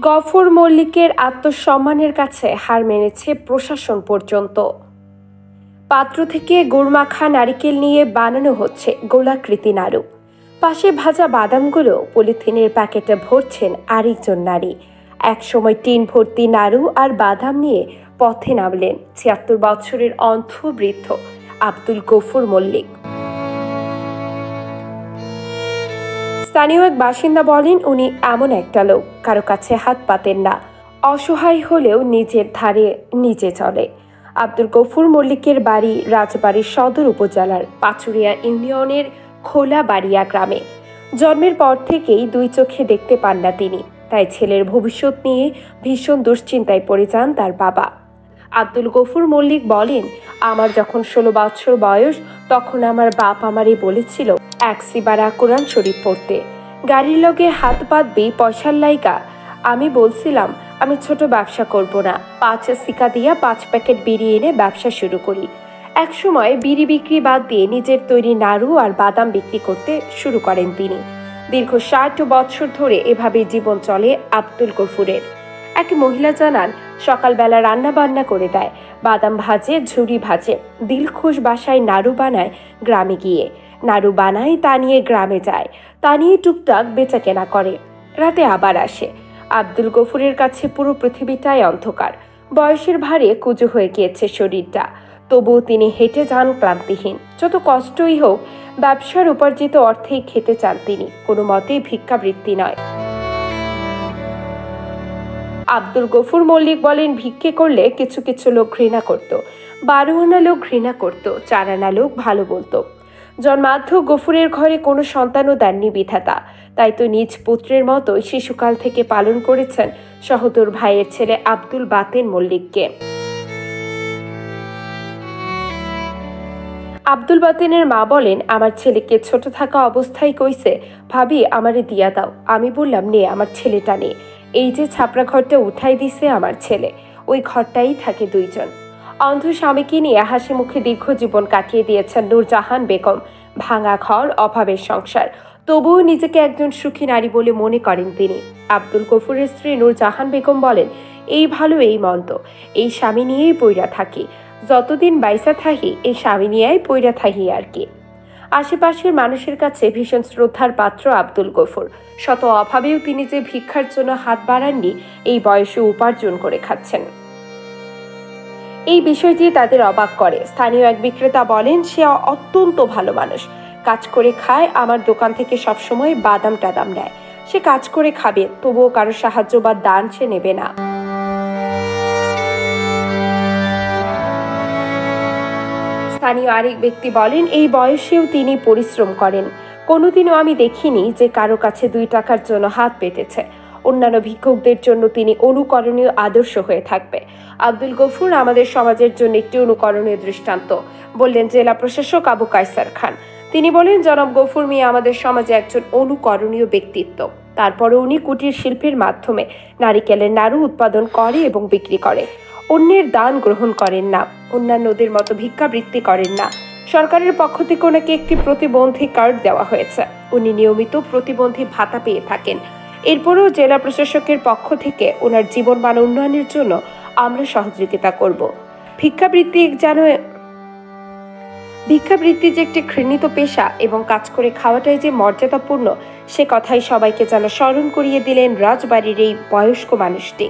গফুর মল্লিকের আত্মসম্মানের কাছে হার মেনেছে প্রশাসন পর্যন্ত। পাত্র থেকে গুড়মাখা নারিকেল নিয়ে বানানো হচ্ছে গোলাকৃতি নাড়ু। পাশে ভাজা বাদামগুলো পলিথিনের প্যাকেটে ভরছেন আরেকজন নারী। একসময় টিন ভর্তি নাড়ু আর বাদাম নিয়ে পথে নামলেন ৭৬ বছরের অন্ধবৃদ্ধ আব্দুল গফুর মল্লিক। স্থানীয় এক বাসিন্দা বলেন, উনি এমন একটা লোক, কারো কাছে হাত পাতেন না, অসহায় হলেও নিজের ধারে নিজে চলে। আব্দুল গফুর মল্লিকের বাড়ি রাজবাড়ীর সদর উপজেলার পাচুরিয়া ইউনিয়নের খোলাবাড়িয়া গ্রামে। জন্মের পর থেকেই দুই চোখে দেখতে পান না তিনি, তাই ছেলের ভবিষ্যৎ নিয়ে ভীষণ দুশ্চিন্তায় পড়ে যান তার বাবা। আব্দুল গফুর মল্লিক বলেন, আমার যখন ১৬ বছর বয়স তখন আমার বাপ আমারই বলেছিল এক সিবারা কোরআন শরীফ পড়তে। গাড়ির লগে হাত বাঁধবি পয়সার লাইগা। আমি বলছিলাম আমি ছোট ব্যবসা করব না, ৫ সিকা দিয়া ৫ প্যাকেট বিড়ি এনে ব্যবসা শুরু করি। এক সময় বিড়ি বিক্রি বাদ দিয়ে নিজের তৈরি নাড়ু আর বাদাম বিক্রি করতে শুরু করেন তিনি। দীর্ঘ ৬০ বছর ধরে এভাবে জীবন চলে আব্দুল গফুরের। এক মহিলা জানান, সকালবেলা রান্না বান্না করে দেয়, বাদাম ভাজে, ঝুড়ি ভাজে, দিলখুশ বাসায় নাড়ু বানায়, গ্রামে গিয়ে নাড়ু বানায়, তা নিয়ে গ্রামে যায়, তা নিয়ে টুকটাক বেচা কেনা করে, রাতে আবার আসে। আব্দুল গফুরের কাছে পুরো পৃথিবীটাই অন্ধকার। বয়সের ভারে কুঁজো হয়ে গিয়েছে শরীরটা, তবুও তিনি হেঁটে যান ক্লান্তিহীন। যত কষ্টই হোক, ব্যবসার উপার্জিত অর্থেই খেতে চান তিনি, কোনো মতেই ভিক্ষাবৃত্তি নয়। আব্দুল গফুর মল্লিক বলেন, ভিক্ষে করলে কিছু কিছু লোক ঘৃণা করত, ১২ আনা লোক ঘৃণা করত, ৪ আনা লোক ভালো বলতো। জন্মাদ্ধ গফুরের ঘরে কোনো সন্তানও দেননি বিধাতা, তাই তো নিজ পুত্রের মতো শিশুকাল থেকে পালন করেছেন সহোদর ভাইয়ের ছেলে আব্দুল বাতেন মল্লিককে। আব্দুল বাতেনের মা বলেন, আমার ছেলেকে ছোট থাকা অবস্থায় কইছে, ভাবি আমারে দিয়া দাও। আমি বললাম, নে, আমার ছেলেটা নে। এই যে ছাপড়া ঘরটা উঠাই দিছে আমার ছেলে, ওই ঘরটাই থাকে ২ জন। অন্ধ স্বামীকে নিয়ে হাসি মুখে দীর্ঘ জীবন কাটিয়ে দিয়েছেন নূরজাহান বেগম। ভাঙা ঘর, অভাবের সংসার, তবুও নিজেকে একজন সুখী নারী বলে মনে করেন তিনি। আব্দুল গফুরের স্ত্রী নূরজাহান বেগম বলেন, এই ভালো এই মন্দ, এই স্বামী নিয়েই পইরা থাকি, যতদিন বাইসা থাকি এই স্বামী নিয়েই পইরা থাকি আর কি। আশেপাশের মানুষের কাছে ভীষণ শ্রদ্ধার পাত্র আব্দুল গফুর। শত অভাবেও তিনি যে ভিক্ষার জন্য হাত বাড়াননি, এই বয়সে উপার্জন করে খাচ্ছেন, এই বিষয়টি তাদের অবাক করে। স্থানীয় এক বিক্রেতা বলেন, সে অত্যন্ত ভালো মানুষ, কাজ করে খায়, আমার দোকান থেকে সবসময় বাদাম টাদাম নেয়। সে কাজ করে খাবে, তবুও কারো সাহায্য বা দান সে নেবে না। স্থানীয় আরেক ব্যক্তি বলেন, এই বয়সেও তিনি পরিশ্রম করেন। কোনোদিনও আমি দেখিনি যে কারো কাছে ২ টাকার জন্য হাত পেতেছে। অন্যান্য ভিক্ষুকদের জন্য তিনি অনুকরণীয় আদর্শ হয়ে থাকবে। আব্দুল গফুর আমাদের সমাজের জন্য একটি অনুকরণীয় দৃষ্টান্ত, বললেন জেলা প্রশাসক আবু কায়সার খান। তিনি বলেন, জনাব গফুর মিয়া আমাদের সমাজে একজন অনুকরণীয় ব্যক্তিত্ব। তারপরে উনি কুটির শিল্পের মাধ্যমে নারিকেলের নাড়ু উৎপাদন করে এবং বিক্রি করে। অন্যের দান গ্রহণ করেন না, অন্যান্যদের মতো ভিক্ষাবৃত্তি করেন না। সরকারের পক্ষ থেকে ওনাকে একটি প্রতিবন্ধী কার্ড দেওয়া হয়েছে, উনি নিয়মিত প্রতিবন্ধী ভাতা পেয়ে থাকেন। এরপরেও জেলা প্রশাসকের পক্ষ থেকে ওনার জীবনমান উন্নয়নের জন্য আমরা সহযোগিতা করব। ভিক্ষাবৃত্তি যে একটি ঘৃণিত পেশা এবং কাজ করে খাওয়াটাই যে মর্যাদাপূর্ণ, সে কথাই সবাইকে যেন স্মরণ করিয়ে দিলেন রাজবাড়ির এই বয়স্ক মানুষটি।